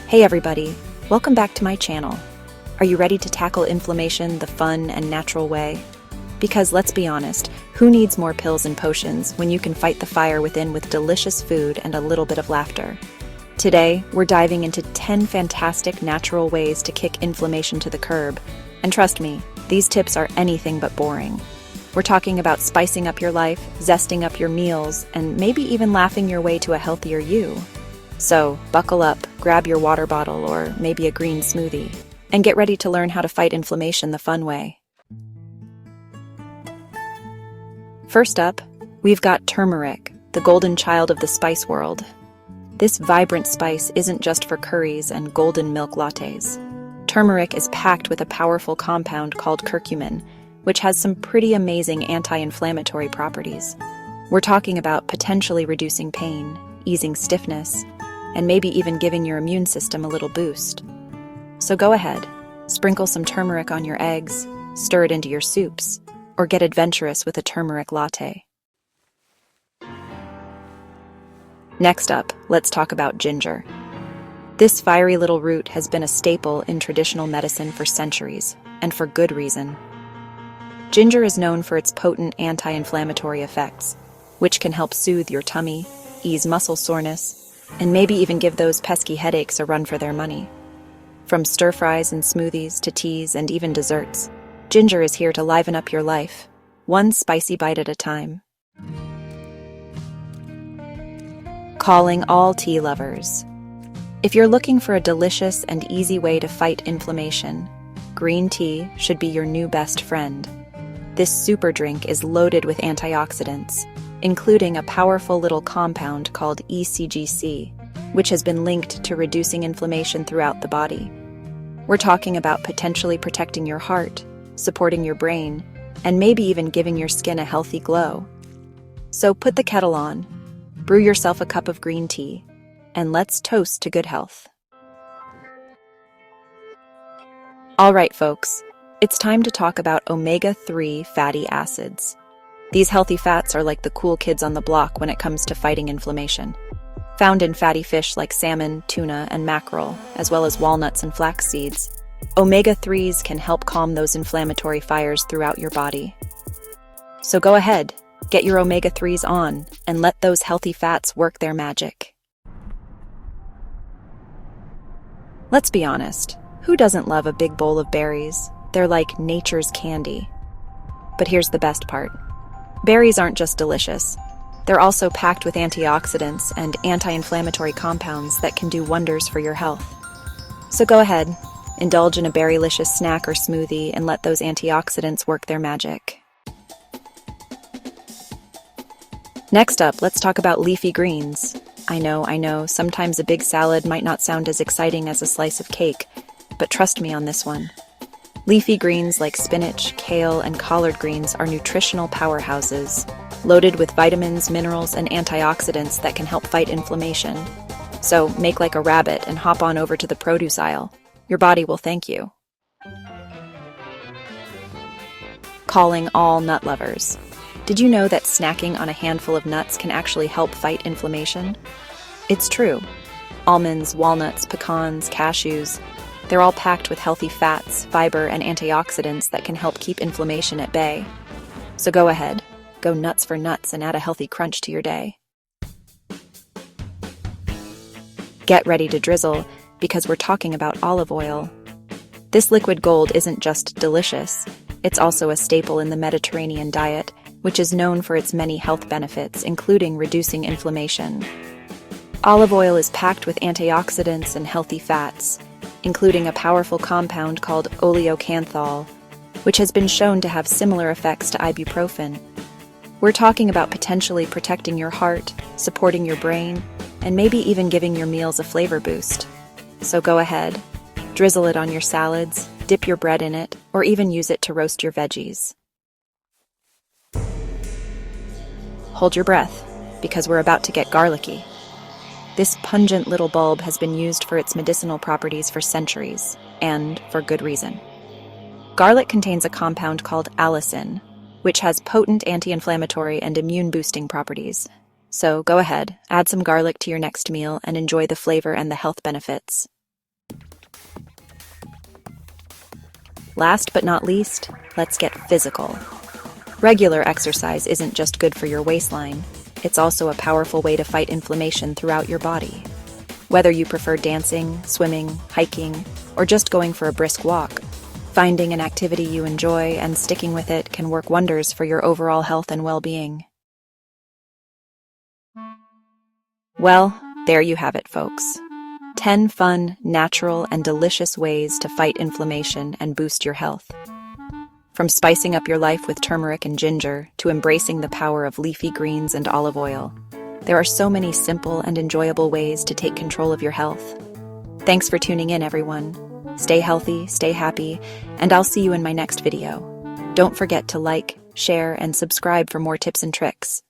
Hey everybody, welcome back to my channel. Are you ready to tackle inflammation the fun and natural way? Because let's be honest, who needs more pills and potions when you can fight the fire within with delicious food and a little bit of laughter? Today, we're diving into 10 fantastic natural ways to kick inflammation to the curb. And trust me, these tips are anything but boring. We're talking about spicing up your life, zesting up your meals, and maybe even laughing your way to a healthier you. So, buckle up, grab your water bottle or maybe a green smoothie, and get ready to learn how to fight inflammation the fun way. First up, we've got turmeric, the golden child of the spice world. This vibrant spice isn't just for curries and golden milk lattes. Turmeric is packed with a powerful compound called curcumin, which has some pretty amazing anti-inflammatory properties. We're talking about potentially reducing pain, easing stiffness, and maybe even giving your immune system a little boost. So go ahead, sprinkle some turmeric on your eggs, stir it into your soups, or get adventurous with a turmeric latte. Next up, let's talk about ginger. This fiery little root has been a staple in traditional medicine for centuries, and for good reason. Ginger is known for its potent anti-inflammatory effects, which can help soothe your tummy, ease muscle soreness, and maybe even give those pesky headaches a run for their money. From stir-fries and smoothies to teas and even desserts, ginger is here to liven up your life, one spicy bite at a time. Calling all tea lovers. If you're looking for a delicious and easy way to fight inflammation, green tea should be your new best friend. This super drink is loaded with antioxidants, including a powerful little compound called ECGC, which has been linked to reducing inflammation throughout the body. We're talking about potentially protecting your heart, supporting your brain, and maybe even giving your skin a healthy glow. So put the kettle on, brew yourself a cup of green tea, and let's toast to good health. All right, folks, it's time to talk about omega-3 fatty acids. These healthy fats are like the cool kids on the block when it comes to fighting inflammation. Found in fatty fish like salmon, tuna, and mackerel, as well as walnuts and flax seeds, omega-3s can help calm those inflammatory fires throughout your body. So go ahead, get your omega-3s on, and let those healthy fats work their magic. Let's be honest, who doesn't love a big bowl of berries? They're like nature's candy. But here's the best part. Berries aren't just delicious. They're also packed with antioxidants and anti-inflammatory compounds that can do wonders for your health. So go ahead, indulge in a berrylicious snack or smoothie and let those antioxidants work their magic. Next up, let's talk about leafy greens. I know, sometimes a big salad might not sound as exciting as a slice of cake, but trust me on this one. Leafy greens like spinach, kale, and collard greens are nutritional powerhouses, loaded with vitamins, minerals, and antioxidants that can help fight inflammation. So make like a rabbit and hop on over to the produce aisle. Your body will thank you. Calling all nut lovers. Did you know that snacking on a handful of nuts can actually help fight inflammation? It's true. Almonds, walnuts, pecans, cashews, they're all packed with healthy fats, fiber, and antioxidants that can help keep inflammation at bay. So go ahead, go nuts for nuts and add a healthy crunch to your day. Get ready to drizzle, because we're talking about olive oil. This liquid gold isn't just delicious, it's also a staple in the Mediterranean diet, which is known for its many health benefits, including reducing inflammation. Olive oil is packed with antioxidants and healthy fats, including a powerful compound called oleocanthal, which has been shown to have similar effects to ibuprofen. We're talking about potentially protecting your heart, supporting your brain, and maybe even giving your meals a flavor boost. So go ahead, drizzle it on your salads, dip your bread in it, or even use it to roast your veggies. Hold your breath, because we're about to get garlicky. This pungent little bulb has been used for its medicinal properties for centuries, and for good reason. Garlic contains a compound called allicin, which has potent anti-inflammatory and immune-boosting properties. So go ahead, add some garlic to your next meal and enjoy the flavor and the health benefits. Last but not least, let's get physical. Regular exercise isn't just good for your waistline, it's also a powerful way to fight inflammation throughout your body. Whether you prefer dancing, swimming, hiking, or just going for a brisk walk, finding an activity you enjoy and sticking with it can work wonders for your overall health and well-being. Well, there you have it, folks. 10 fun, natural, and delicious ways to fight inflammation and boost your health. From spicing up your life with turmeric and ginger to embracing the power of leafy greens and olive oil, there are so many simple and enjoyable ways to take control of your health. Thanks for tuning in, everyone. Stay healthy, stay happy, and I'll see you in my next video. Don't forget to like, share, and subscribe for more tips and tricks.